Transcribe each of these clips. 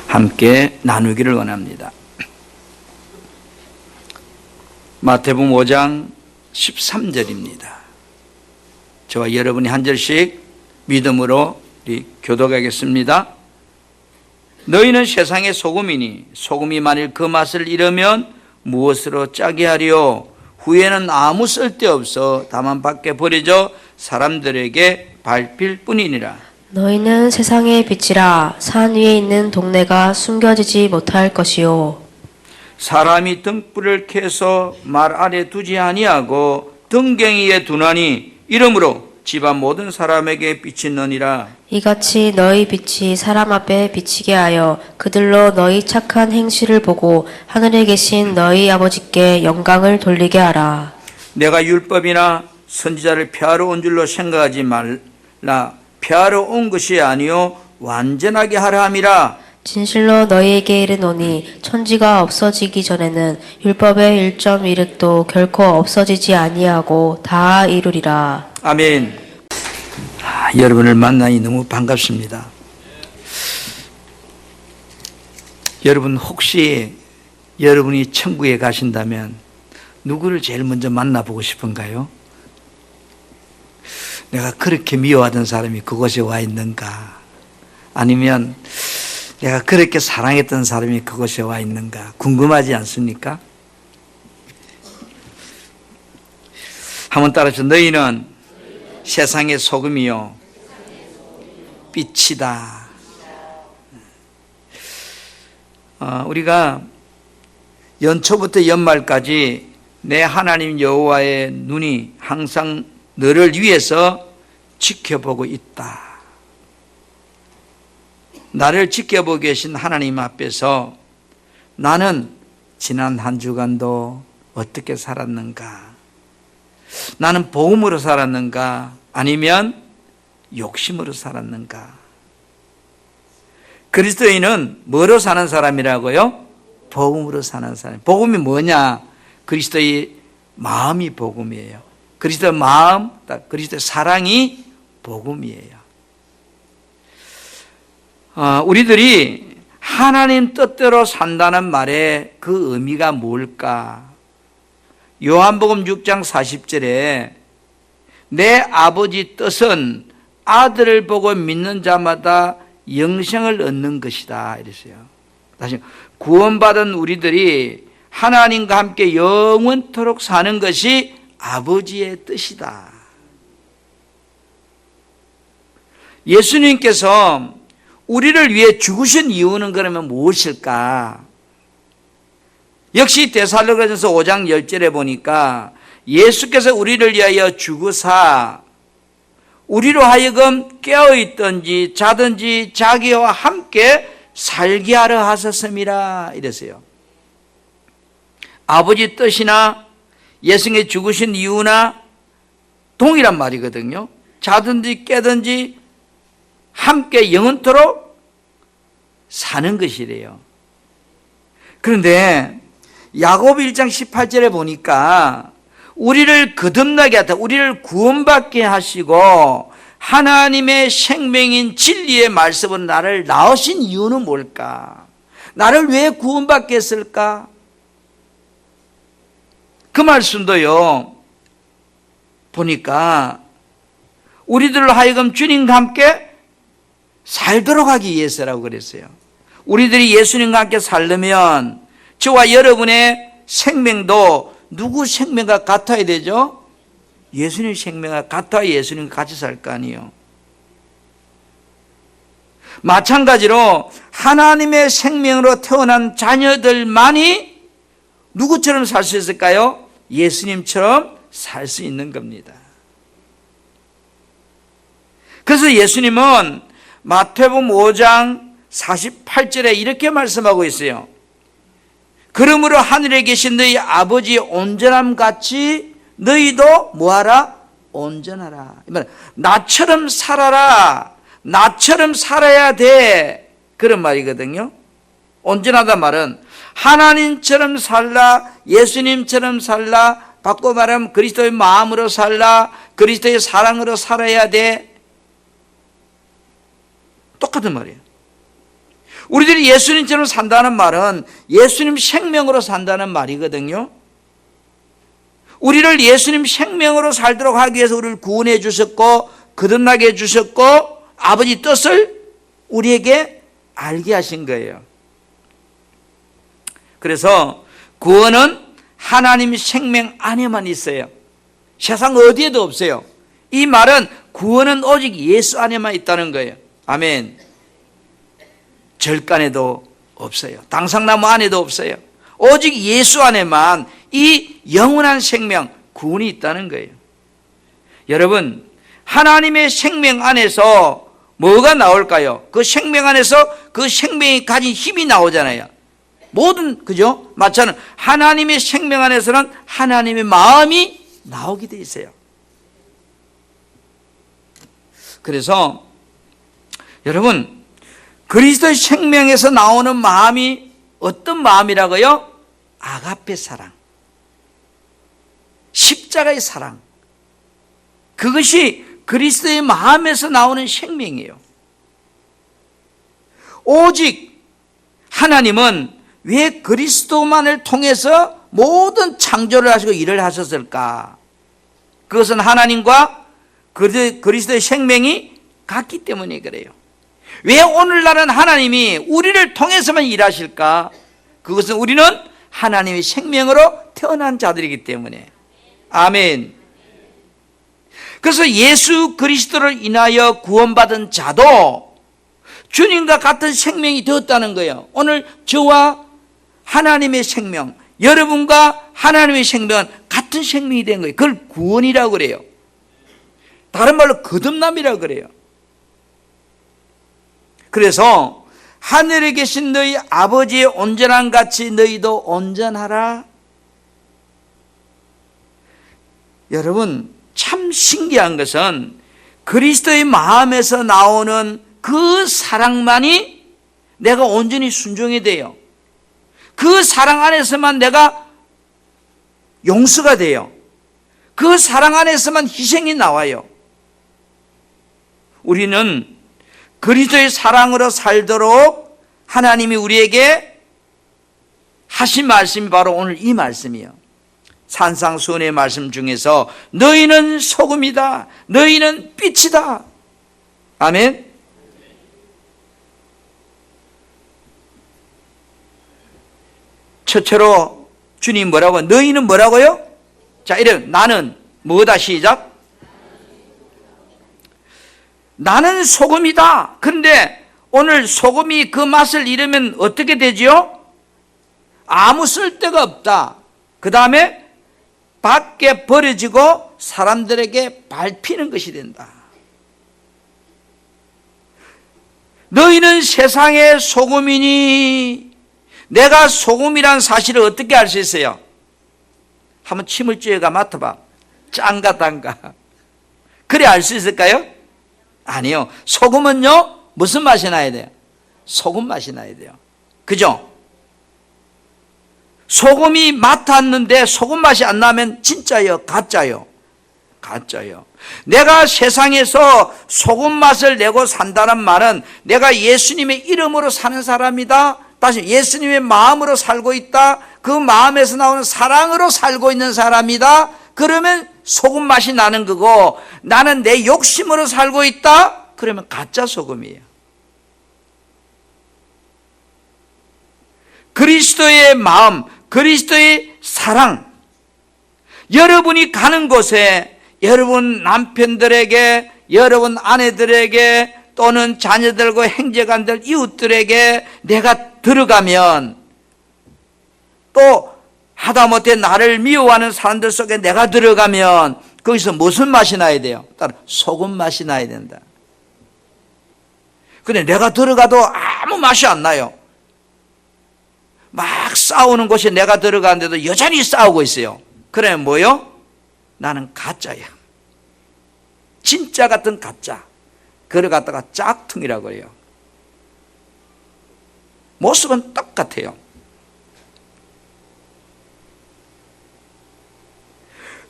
함께 나누기를 원합니다. 마태복음 5장 13절입니다. 저와 여러분이 한 절씩 믿음으로 우리 교독하겠습니다. 너희는 세상의 소금이니 소금이 만일 그 맛을 잃으면 무엇으로 짜게 하리요? 후에는 아무 쓸데없어 다만 밖에 버려져 사람들에게 밟힐 뿐이니라. 너희는 세상의 빛이라. 산 위에 있는 동네가 숨겨지지 못할 것이요. 사람이 등불을 켜서 말 아래 두지 아니하고 등갱이에 두나니 이러므로 집안 모든 사람에게 빛이 너니라. 이같이 너희 빛이 사람 앞에 비치게 하여 그들로 너희 착한 행실을 보고 하늘에 계신 너희 아버지께 영광을 돌리게 하라. 내가 율법이나 선지자를 폐하러 온 줄로 생각하지 말라. 폐하러 온 것이 아니요 완전하게 하라 함이라. 진실로 너희에게 이르노니 천지가 없어지기 전에는 율법의 1.1획도 결코 없어지지 아니하고 다 이루리라. 아멘. 여러분을 만나니 너무 반갑습니다. 여러분 혹시 여러분이 천국에 가신다면 누구를 제일 먼저 만나보고 싶은가요? 내가 그렇게 미워하던 사람이 그곳에 와 있는가? 아니면 내가 그렇게 사랑했던 사람이 그곳에 와 있는가? 궁금하지 않습니까? 한번 따라서 너희는 세상의 소금이요 빛이다. 우리가 연초부터 연말까지 내 하나님 여호와의 눈이 항상 너를 위해서 지켜보고 있다. 나를 지켜보고 계신 하나님 앞에서 나는 지난 한 주간도 어떻게 살았는가? 나는 복음으로 살았는가? 아니면 욕심으로 살았는가? 그리스도인은 뭐로 사는 사람이라고요? 복음으로 사는 사람. 복음이 뭐냐? 그리스도의 마음이 복음이에요. 그리스도의 마음, 그리스도의 사랑이 복음이에요. 우리들이 하나님 뜻대로 산다는 말의 그 의미가 뭘까? 요한복음 6장 40절에 내 아버지 뜻은 아들을 보고 믿는 자마다 영생을 얻는 것이다 이랬어요. 다시 구원받은 우리들이 하나님과 함께 영원토록 사는 것이 아버지의 뜻이다. 예수님께서 우리를 위해 죽으신 이유는 그러면 무엇일까? 역시 데살로니가전서 5장 10절에 보니까 예수께서 우리를 위하여 죽으사 우리로 하여금 깨어있든지 자든지 자기와 함께 살게 하려 하셨음이라 이랬어요. 아버지 뜻이나 예수님이 죽으신 이유나 동일한 말이거든요. 자든지 깨든지 함께 영원토록 사는 것이래요. 그런데 야고보 1장 18절에 보니까 우리를 거듭나게 하다, 우리를 구원받게 하시고 하나님의 생명인 진리의 말씀으로 나를 낳으신 이유는 뭘까? 나를 왜 구원받게 했을까? 그 말씀도요 보니까 우리들을 하여금 주님과 함께 살도록 하기 위해서라고 그랬어요. 우리들이 예수님과 함께 살려면 저와 여러분의 생명도 누구 생명과 같아야 되죠? 예수님 생명과 같아야 예수님과 같이 살 거 아니에요. 마찬가지로 하나님의 생명으로 태어난 자녀들만이 누구처럼 살 수 있을까요? 예수님처럼 살 수 있는 겁니다. 그래서 예수님은 마태복음 5장 48절에 이렇게 말씀하고 있어요. 그러므로 하늘에 계신 너희 아버지의 온전함 같이 너희도 뭐하라? 온전하라. 나처럼 살아라. 나처럼 살아야 돼. 그런 말이거든요. 온전하다 말은 하나님처럼 살라, 예수님처럼 살라, 바꿔 말하면 그리스도의 마음으로 살라, 그리스도의 사랑으로 살아야 돼. 똑같은 말이에요. 우리들이 예수님처럼 산다는 말은 예수님 생명으로 산다는 말이거든요. 우리를 예수님 생명으로 살도록 하기 위해서 우리를 구원해 주셨고 거듭나게 해 주셨고 아버지 뜻을 우리에게 알게 하신 거예요. 그래서 구원은 하나님 생명 안에만 있어요. 세상 어디에도 없어요. 이 말은 구원은 오직 예수 안에만 있다는 거예요. 아멘. 절간에도 없어요. 당상나무 안에도 없어요. 오직 예수 안에만 이 영원한 생명, 구원이 있다는 거예요. 여러분, 하나님의 생명 안에서 뭐가 나올까요? 그 생명 안에서 그 생명이 가진 힘이 나오잖아요. 모든, 그죠? 마찬가지로 하나님의 생명 안에서는 하나님의 마음이 나오게 돼 있어요. 그래서 여러분, 그리스도의 생명에서 나오는 마음이 어떤 마음이라고요? 아가페 사랑, 십자가의 사랑. 그것이 그리스도의 마음에서 나오는 생명이에요. 오직 하나님은 왜 그리스도만을 통해서 모든 창조를 하시고 일을 하셨을까? 그것은 하나님과 그리스도의 생명이 같기 때문에 그래요. 왜 오늘날은 하나님이 우리를 통해서만 일하실까? 그것은 우리는 하나님의 생명으로 태어난 자들이기 때문에. 아멘. 그래서 예수 그리스도를 인하여 구원받은 자도 주님과 같은 생명이 되었다는 거예요. 오늘 저와 하나님의 생명, 여러분과 하나님의 생명은 같은 생명이 된 거예요. 그걸 구원이라고 그래요. 다른 말로 거듭남이라고 그래요. 그래서 하늘에 계신 너희 아버지의 온전한 같이 너희도 온전하라. 여러분, 참 신기한 것은 그리스도의 마음에서 나오는 그 사랑만이 내가 온전히 순종이 돼요. 그 사랑 안에서만 내가 용서가 돼요. 그 사랑 안에서만 희생이 나와요. 우리는 그리스도의 사랑으로 살도록 하나님이 우리에게 하신 말씀이 바로 오늘 이 말씀이에요. 산상수훈의 말씀 중에서 너희는 소금이다, 너희는 빛이다. 아멘. 첫째로 주님 뭐라고? 너희는 뭐라고요? 자, 이래 나는 뭐다? 시작. 나는 소금이다. 그런데 오늘 소금이 그 맛을 잃으면 어떻게 되지요? 아무 쓸데가 없다. 그 다음에 밖에 버려지고 사람들에게 밟히는 것이 된다. 너희는 세상의 소금이니. 내가 소금이란 사실을 어떻게 알 수 있어요? 한번 침을 쬐가 맡아봐. 짠가 단가. 그래 알 수 있을까요? 아니요. 소금은요, 무슨 맛이 나야 돼요? 소금 맛이 나야 돼요. 그죠? 소금이 맡았는데 소금 맛이 안 나면 진짜요? 가짜요? 가짜요. 내가 세상에서 소금 맛을 내고 산다는 말은 내가 예수님의 이름으로 사는 사람이다. 다시 예수님의 마음으로 살고 있다. 그 마음에서 나오는 사랑으로 살고 있는 사람이다. 그러면 소금 맛이 나는 거고, 나는 내 욕심으로 살고 있다. 그러면 가짜 소금이에요. 그리스도의 마음, 그리스도의 사랑, 여러분이 가는 곳에 여러분 남편들에게, 여러분 아내들에게, 또는 자녀들과 형제간들, 이웃들에게 내가 들어가면, 또 하다못해 나를 미워하는 사람들 속에 내가 들어가면 거기서 무슨 맛이 나야 돼요? 따로 소금 맛이 나야 된다. 근데 내가 들어가도 아무 맛이 안 나요. 막 싸우는 곳에 내가 들어가는데도 여전히 싸우고 있어요. 그러면 뭐요? 나는 가짜야. 진짜 같은 가짜. 그걸 갖다가 짝퉁이라고 해요. 모습은 똑같아요.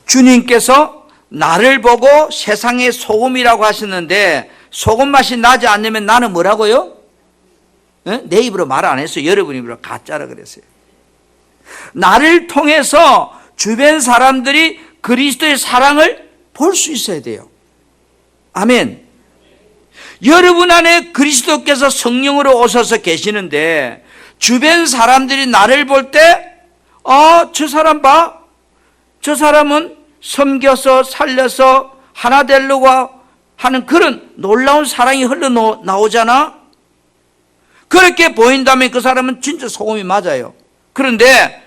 주님께서 나를 보고 세상의 소금이라고 하셨는데 소금 맛이 나지 않으면 나는 뭐라고요? 내 입으로 말 안 했어요. 여러분 입으로 가짜라 그랬어요. 나를 통해서 주변 사람들이 그리스도의 사랑을 볼 수 있어야 돼요. 아멘. 여러분 안에 그리스도께서 성령으로 오셔서 계시는데 주변 사람들이 나를 볼 때 저 사람 봐. 저 사람은 섬겨서 살려서 하나 되려고 하는 그런 놀라운 사랑이 흘러나오잖아. 그렇게 보인다면 그 사람은 진짜 소금이 맞아요. 그런데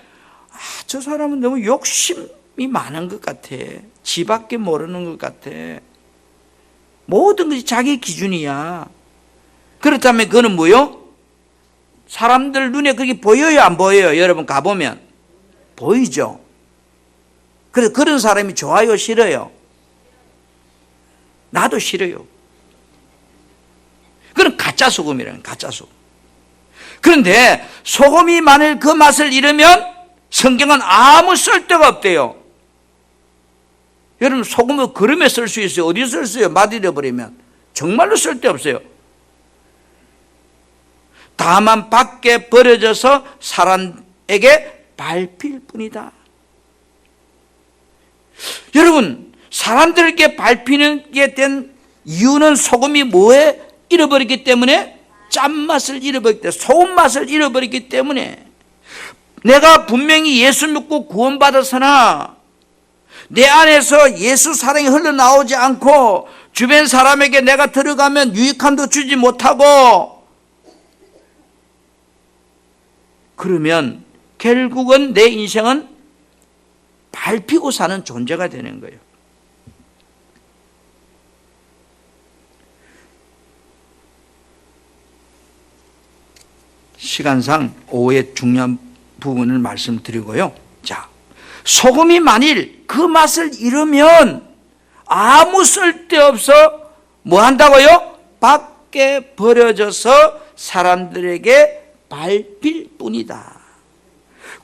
저 사람은 너무 욕심이 많은 것 같아. 지밖에 모르는 것 같아. 모든 것이 자기 기준이야. 그렇다면 그거는 뭐요? 사람들 눈에 그게 보여요, 안 보여요? 여러분 가보면 보이죠. 그래서 그런 사람이 좋아요, 싫어요? 나도 싫어요. 그건 가짜 소금이라는 가짜 소금. 그런데 소금이 만일 그 맛을 잃으면 성경은 아무 쓸데가 없대요. 여러분 소금을 그릇에 쓸 수 있어요? 어디에 쓸 수 있어요? 맛 잃어버리면 정말로 쓸데없어요. 다만 밖에 버려져서 사람에게 밟힐 뿐이다. 여러분 사람들에게 밟히는 게 된 이유는 소금이 뭐에 잃어버렸기 때문에 짠맛을 잃어버렸기 때문에 소금맛을 잃어버렸기 때문에 내가 분명히 예수 믿고 구원받았으나 내 안에서 예수 사랑이 흘러나오지 않고 주변 사람에게 내가 들어가면 유익함도 주지 못하고 그러면 결국은 내 인생은 밟히고 사는 존재가 되는 거예요. 시간상 오후에 중요한 부분을 말씀드리고요. 자, 소금이 만일 그 맛을 잃으면 아무 쓸데없어 뭐 한다고요? 밖에 버려져서 사람들에게 밟힐 뿐이다.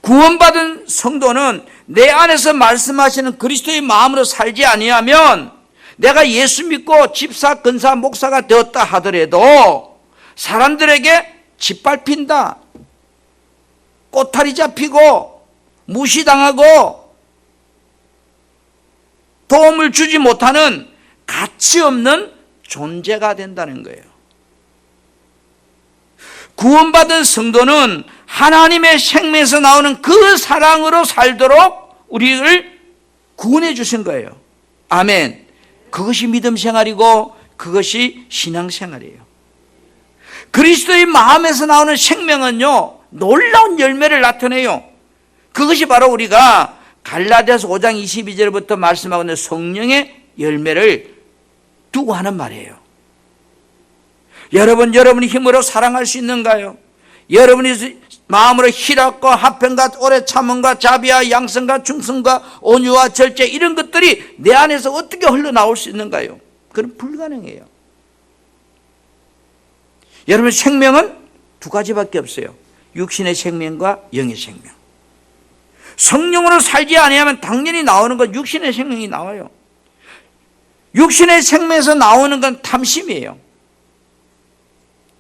구원받은 성도는 내 안에서 말씀하시는 그리스도의 마음으로 살지 아니하면 내가 예수 믿고 집사, 근사, 목사가 되었다 하더라도 사람들에게 짓밟힌다. 꼬타리 잡히고 무시당하고 도움을 주지 못하는 가치 없는 존재가 된다는 거예요. 구원받은 성도는 하나님의 생명에서 나오는 그 사랑으로 살도록 우리를 구원해 주신 거예요. 아멘. 그것이 믿음 생활이고 그것이 신앙 생활이에요. 그리스도의 마음에서 나오는 생명은요, 놀라운 열매를 나타내요. 그것이 바로 우리가 갈라디아서 5장 22절부터 말씀하고 있는 성령의 열매를 두고 하는 말이에요. 여러분의 힘으로 사랑할 수 있는가요? 여러분이 마음으로 희락과 화평과 오래 참음과 자비와 양성과 충성과 온유와 절제 이런 것들이 내 안에서 어떻게 흘러나올 수 있는가요? 그건 불가능해요. 여러분 생명은 두 가지밖에 없어요. 육신의 생명과 영의 생명. 성령으로 살지 아니하면 당연히 나오는 건 육신의 생명이 나와요. 육신의 생명에서 나오는 건 탐심이에요.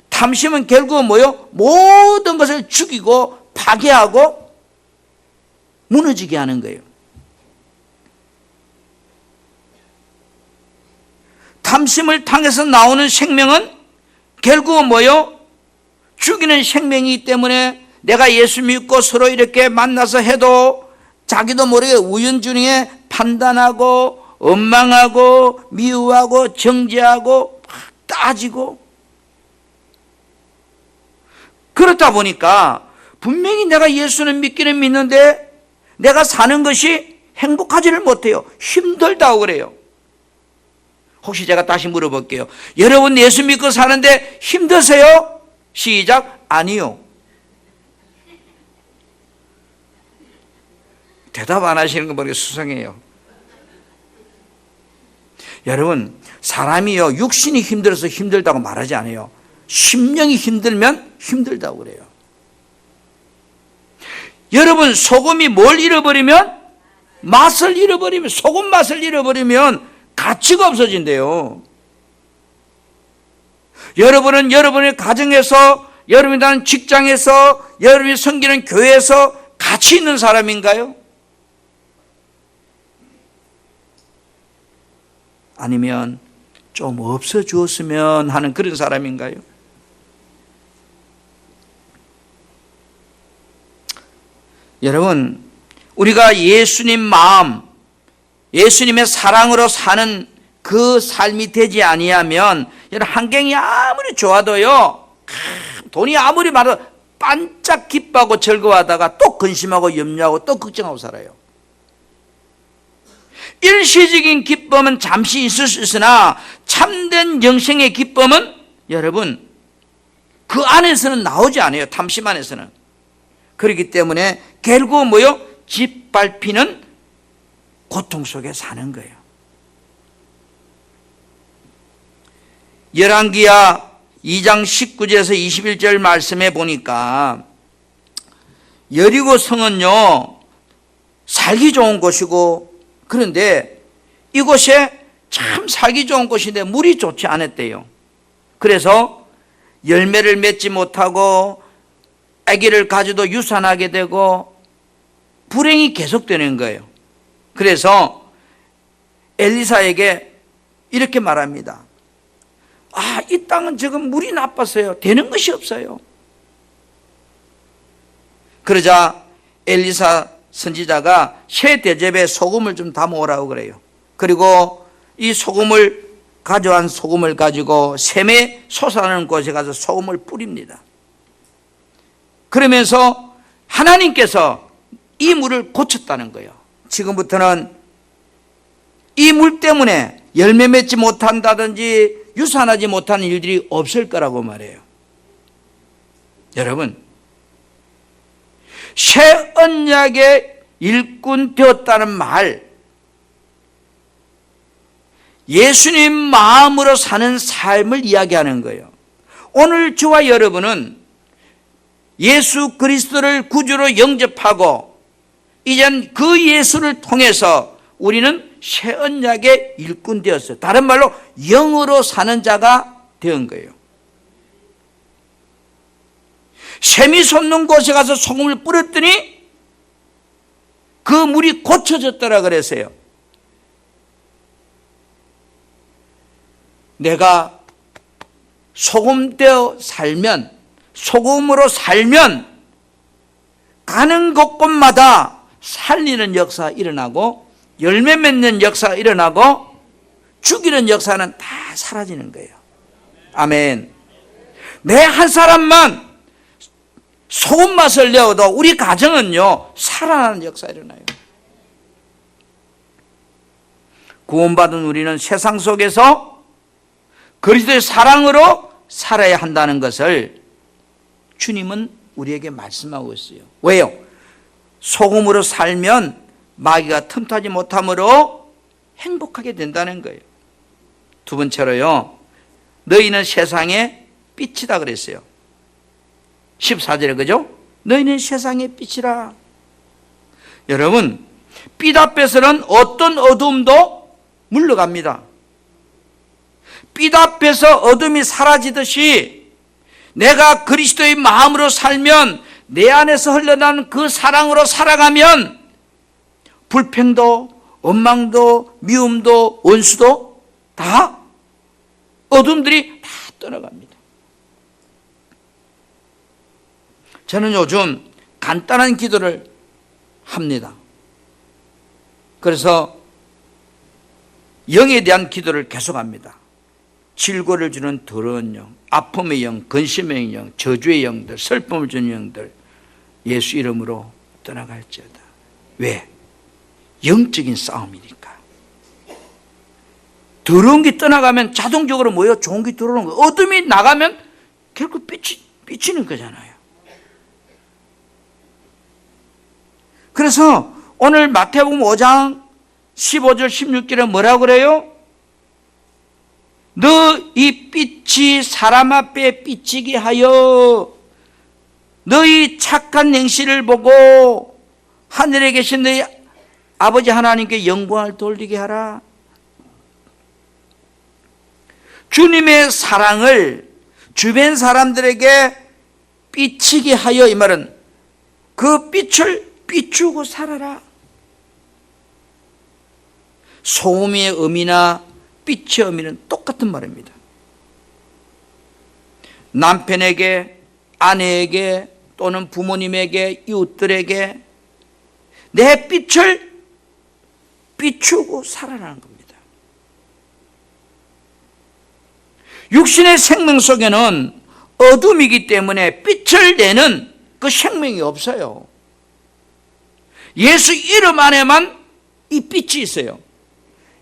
탐심은 결국은 뭐요? 모든 것을 죽이고 파괴하고 무너지게 하는 거예요. 탐심을 통해서 나오는 생명은 결국은 뭐요? 죽이는 생명이기 때문에 내가 예수 믿고 서로 이렇게 만나서 해도 자기도 모르게 우연중에 판단하고 원망하고 미워하고 정죄하고 따지고 그렇다 보니까 분명히 내가 예수는 믿기는 믿는데 내가 사는 것이 행복하지를 못해요. 힘들다고 그래요. 혹시 제가 다시 물어볼게요. 여러분 예수 믿고 사는데 힘드세요? 시작. 아니요. 대답 안 하시는 거 보니까 수상해요. 여러분 사람이요 육신이 힘들어서 힘들다고 말하지 않아요. 심령이 힘들면 힘들다고 그래요. 여러분 소금이 뭘 잃어버리면? 맛을 잃어버리면, 소금 맛을 잃어버리면 가치가 없어진대요. 여러분은 여러분의 가정에서 여러분이 다니는 직장에서, 여러분이 섬기는 교회에서 가치 있는 사람인가요? 아니면 좀 없어 주었으면 하는 그런 사람인가요? 여러분, 우리가 예수님 마음, 예수님의 사랑으로 사는 그 삶이 되지 아니하면, 여러분, 환경이 아무리 좋아도요, 돈이 아무리 많아도 반짝 기뻐하고 즐거워하다가 또 근심하고 염려하고 또 걱정하고 살아요. 일시적인 기쁨은 잠시 있을 수 있으나 참된 영생의 기쁨은 여러분 그 안에서는 나오지 않아요. 탐심 안에서는. 그렇기 때문에 결국 뭐요? 짓밟히는 고통 속에 사는 거예요. 열왕기야 2장 19절에서 21절 말씀에 보니까 여리고 성은요 살기 좋은 곳이고, 그런데 이곳에 참 살기 좋은 곳인데 물이 좋지 않았대요. 그래서 열매를 맺지 못하고 아기를 가져도 유산하게 되고 불행이 계속되는 거예요. 그래서 엘리사에게 이렇게 말합니다. 이 땅은 지금 물이 나빴어요. 되는 것이 없어요. 그러자 엘리사 선지자가 새 대접에 소금을 좀 담아오라고 그래요. 그리고 이 소금을 가져온 소금을 가지고 샘에 솟아나는 곳에 가서 소금을 뿌립니다. 그러면서 하나님께서 이 물을 고쳤다는 거예요. 지금부터는 이 물 때문에 열매 맺지 못한다든지 유산하지 못하는 일들이 없을 거라고 말해요. 여러분, 새 언약의 일꾼 되었다는 말, 예수님 마음으로 사는 삶을 이야기하는 거예요. 오늘 저와 여러분은 예수 그리스도를 구주로 영접하고 이젠 그 예수를 통해서 우리는 새 언약의 일꾼 되었어요. 다른 말로 영으로 사는 자가 된 거예요. 샘이 솟는 곳에 가서 소금을 뿌렸더니 그 물이 고쳐졌더라 그랬어요. 내가 소금되어 살면, 소금으로 살면 가는 곳곳마다 살리는 역사가 일어나고 열매 맺는 역사가 일어나고 죽이는 역사는 다 사라지는 거예요. 아멘. 내 한 사람만 소금 맛을 내어도 우리 가정은요 살아나는 역사가 일어나요. 구원받은 우리는 세상 속에서 그리스도의 사랑으로 살아야 한다는 것을 주님은 우리에게 말씀하고 있어요. 왜요? 소금으로 살면 마귀가 틈타지 못함으로 행복하게 된다는 거예요. 두 번째로요, 너희는 세상의 빛이다 그랬어요. 14절에 그죠? 너희는 세상의 빛이라. 여러분, 빛 앞에서는 어떤 어둠도 물러갑니다. 빛 앞에서 어둠이 사라지듯이 내가 그리스도의 마음으로 살면, 내 안에서 흘러나는 그 사랑으로 살아가면 불평도, 원망도, 미움도, 원수도 다 어둠들이 다 떠나갑니다. 저는 요즘 간단한 기도를 합니다. 그래서 영에 대한 기도를 계속합니다. 질고를 주는 더러운 영, 아픔의 영, 근심의 영, 저주의 영들, 슬픔을 주는 영들 예수 이름으로 떠나갈지어다. 왜? 영적인 싸움이니까. 더러운 게 떠나가면 자동적으로 뭐예요? 좋은 게 들어오는 거예요. 어둠이 나가면 결국 비치는 거잖아요. 그래서 오늘 마태복음 5장 15절 16절에 뭐라고 그래요? 너 이 빛이 사람 앞에 비치게 하여 너희 착한 행실을 보고 하늘에 계신 너희 아버지 하나님께 영광을 돌리게 하라. 주님의 사랑을 주변 사람들에게 삐치게 하여, 이 말은 그 빛을 비추고 살아라. 소음의 의미나 빛의 의미는 똑같은 말입니다. 남편에게, 아내에게, 또는 부모님에게, 이웃들에게 내 빛을 비추고 살아라는 겁니다. 육신의 생명 속에는 어둠이기 때문에 빛을 내는 그 생명이 없어요. 예수 이름 안에만 이 빛이 있어요.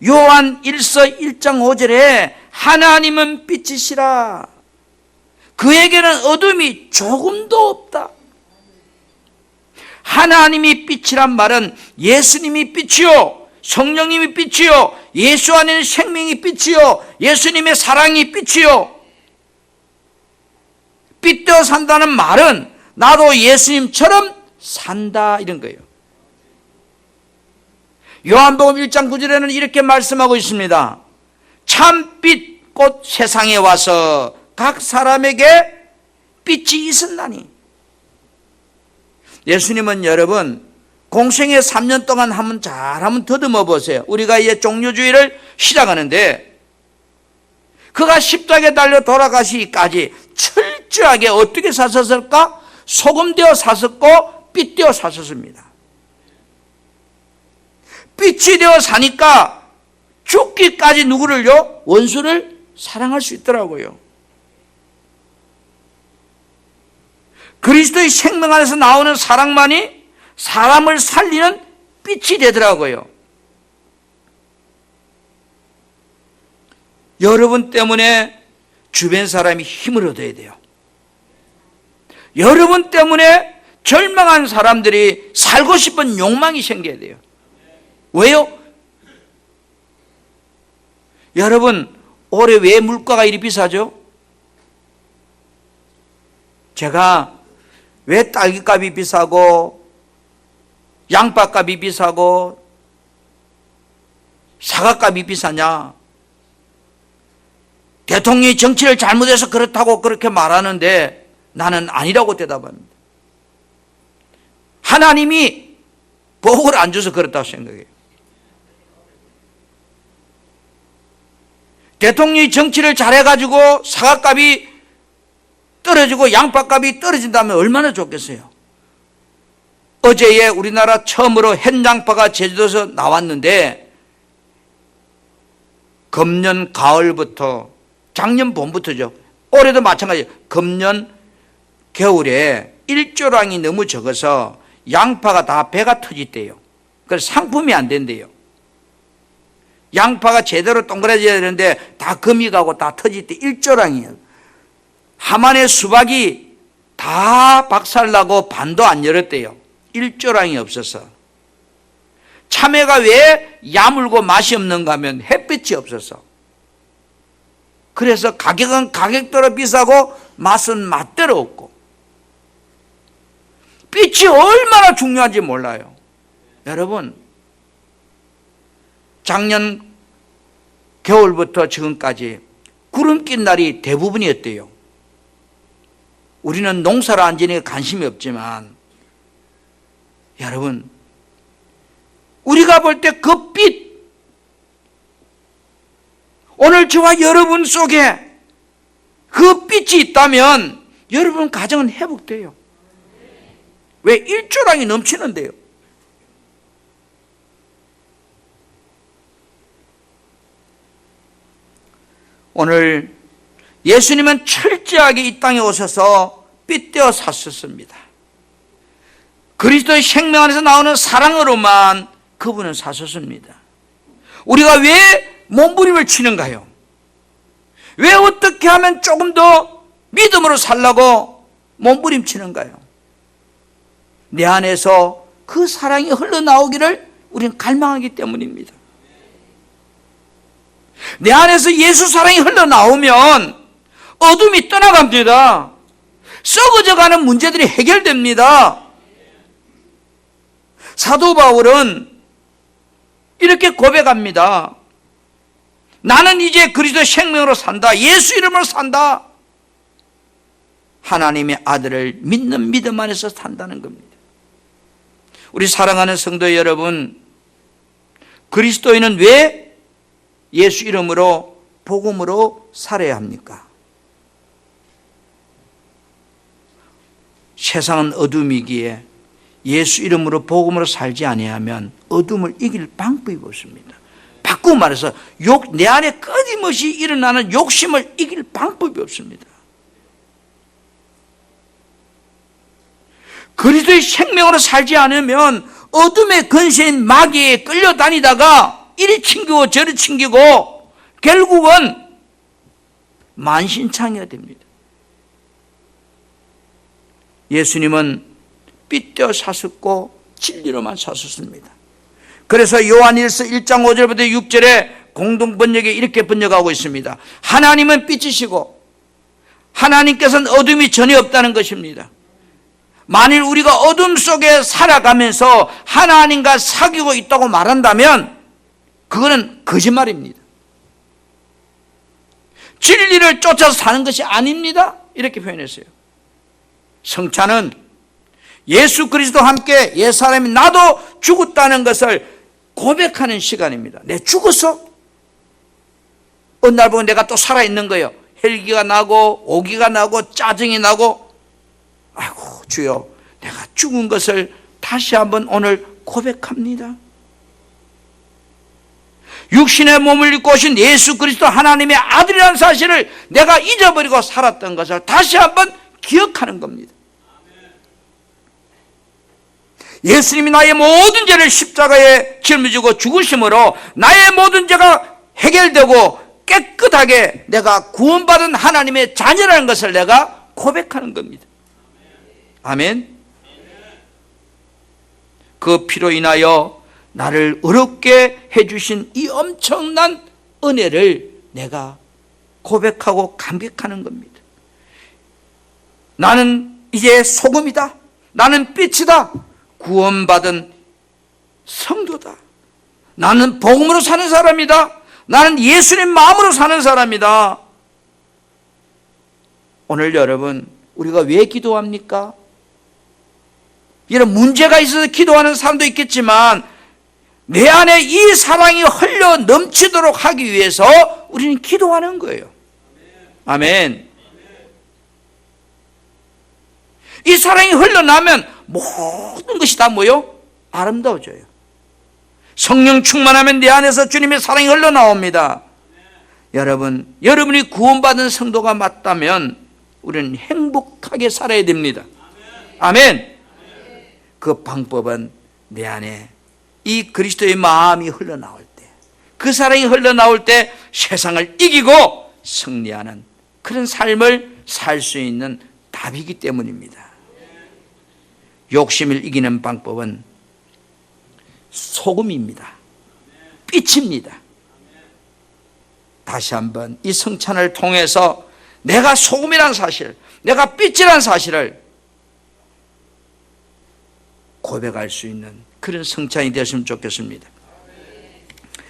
요한 1서 1장 5절에 하나님은 빛이시라. 그에게는 어둠이 조금도 없다. 하나님이 빛이란 말은 예수님이 빛이요, 성령님이 빛이요, 예수 안에는 생명이 빛이요, 예수님의 사랑이 빛이요. 빛되어 산다는 말은 나도 예수님처럼 산다, 이런 거예요. 요한복음 1장 9절에는 이렇게 말씀하고 있습니다. 참빛 곧 세상에 와서 각 사람에게 빛이 있었나니. 예수님은 여러분 공생애 3년 동안 잘한번 더듬어 보세요. 우리가 이제 종료주의를 시작하는데 그가 십자가에 달려 돌아가시기까지 철저하게 어떻게 사셨을까? 소금되어 사셨고 빛되어 사셨습니다. 빛이 되어 사니까 죽기까지 누구를요? 원수를 사랑할 수 있더라고요. 그리스도의 생명 안에서 나오는 사랑만이 사람을 살리는 빛이 되더라고요. 여러분 때문에 주변 사람이 힘을 얻어야 돼요. 여러분 때문에 절망한 사람들이 살고 싶은 욕망이 생겨야 돼요. 왜요? 여러분, 올해 왜 물가가 이리 비싸죠? 제가 왜 딸기값이 비싸고 양파값이 비싸고 사과값이 비싸냐? 대통령이 정치를 잘못해서 그렇다고 그렇게 말하는데 나는 아니라고 대답합니다. 하나님이 복을 안 줘서 그렇다고 생각해요. 대통령이 정치를 잘해가지고 사과값이 떨어지고 양파값이 떨어진다면 얼마나 좋겠어요. 어제에 우리나라 처음으로 햇양파가 제주도에서 나왔는데 금년 가을부터 작년 봄부터죠. 올해도 마찬가지예요. 금년 겨울에 일조량이 너무 적어서 양파가 다 배가 터졌대요. 그래서 상품이 안 된대요. 양파가 제대로 동그라져야 되는데 다 금이 가고 다 터질 때 일조량이에요. 하만의 수박이 다 박살나고 반도 안 열었대요. 일조량이 없어서. 참외가 왜 야물고 맛이 없는가 하면 햇빛이 없어서. 그래서 가격은 가격대로 비싸고 맛은 맛대로 없고. 빛이 얼마나 중요한지 몰라요. 여러분, 작년 겨울부터 지금까지 구름 낀 날이 대부분이었대요. 우리는 농사를 안 지니까 관심이 없지만 여러분, 우리가 볼 때 그 빛, 오늘 저와 여러분 속에 그 빛이 있다면 여러분 가정은 회복돼요. 왜? 일조량이 넘치는데요. 오늘 예수님은 철저하게 이 땅에 오셔서 빛되어 사셨습니다. 그리스도의 생명 안에서 나오는 사랑으로만 그분은 사셨습니다. 우리가 왜 몸부림을 치는가요? 왜 어떻게 하면 조금 더 믿음으로 살라고 몸부림치는가요? 내 안에서 그 사랑이 흘러나오기를 우리는 갈망하기 때문입니다. 내 안에서 예수 사랑이 흘러나오면 어둠이 떠나갑니다. 썩어져가는 문제들이 해결됩니다. 사도 바울은 이렇게 고백합니다. 나는 이제 그리스도 생명으로 산다. 예수 이름으로 산다. 하나님의 아들을 믿는 믿음 안에서 산다는 겁니다. 우리 사랑하는 성도 여러분, 그리스도인은 왜 예수 이름으로 복음으로 살아야 합니까? 세상은 어둠이기에 예수 이름으로 복음으로 살지 아니하면 어둠을 이길 방법이 없습니다. 바꾸고 말해서 내 안에 끊임없이 일어나는 욕심을 이길 방법이 없습니다. 그리스도의 생명으로 살지 않으면 어둠의 근세인 마귀에 끌려다니다가 이리 튕기고 저리 튕기고 결국은 만신창이가 됩니다. 예수님은 삐뚤어 사셨고 진리로만 사셨습니다. 그래서 요한일서 1장 5절부터 6절에 공동 번역에 이렇게 번역하고 있습니다. 하나님은 빛이시고 하나님께서는 어둠이 전혀 없다는 것입니다. 만일 우리가 어둠 속에 살아가면서 하나님과 사귀고 있다고 말한다면 그거는 거짓말입니다. 진리를 쫓아서 사는 것이 아닙니다. 이렇게 표현했어요. 성찬은 예수 그리스도와 함께 옛사람이 나도 죽었다는 것을 고백하는 시간입니다. 내가 죽었어? 어느 날 보면 내가 또 살아있는 거예요. 헬기가 나고 오기가 나고 짜증이 나고, 아이고 주여, 내가 죽은 것을 다시 한번 오늘 고백합니다. 육신의 몸을 입고 오신 예수 그리스도 하나님의 아들이라는 사실을 내가 잊어버리고 살았던 것을 다시 한번 기억하는 겁니다. 예수님이 나의 모든 죄를 십자가에 짊어지고 죽으심으로 나의 모든 죄가 해결되고 깨끗하게 내가 구원받은 하나님의 자녀라는 것을 내가 고백하는 겁니다. 아멘. 그 피로 인하여 나를 의롭게 해주신 이 엄청난 은혜를 내가 고백하고 감격하는 겁니다. 나는 이제 소금이다. 나는 빛이다. 구원받은 성도다. 나는 복음으로 사는 사람이다. 나는 예수님 마음으로 사는 사람이다. 오늘 여러분, 우리가 왜 기도합니까? 이런 문제가 있어서 기도하는 사람도 있겠지만 내 안에 이 사랑이 흘러 넘치도록 하기 위해서 우리는 기도하는 거예요. 아멘. 이 사랑이 흘러나면 모든 것이 다 뭐요? 아름다워져요. 성령 충만하면 내 안에서 주님의 사랑이 흘러나옵니다. 여러분, 여러분이 구원받은 성도가 맞다면 우리는 행복하게 살아야 됩니다. 아멘. 그 방법은 내 안에 이 그리스도의 마음이 흘러나올 때, 그 사랑이 흘러나올 때 세상을 이기고 승리하는 그런 삶을 살 수 있는 답이기 때문입니다. 욕심을 이기는 방법은 소금입니다. 빛입니다. 다시 한번 이 성찬을 통해서 내가 소금이란 사실, 내가 빛이란 사실을 고백할 수 있는 그런 성찬이 되었으면 좋겠습니다.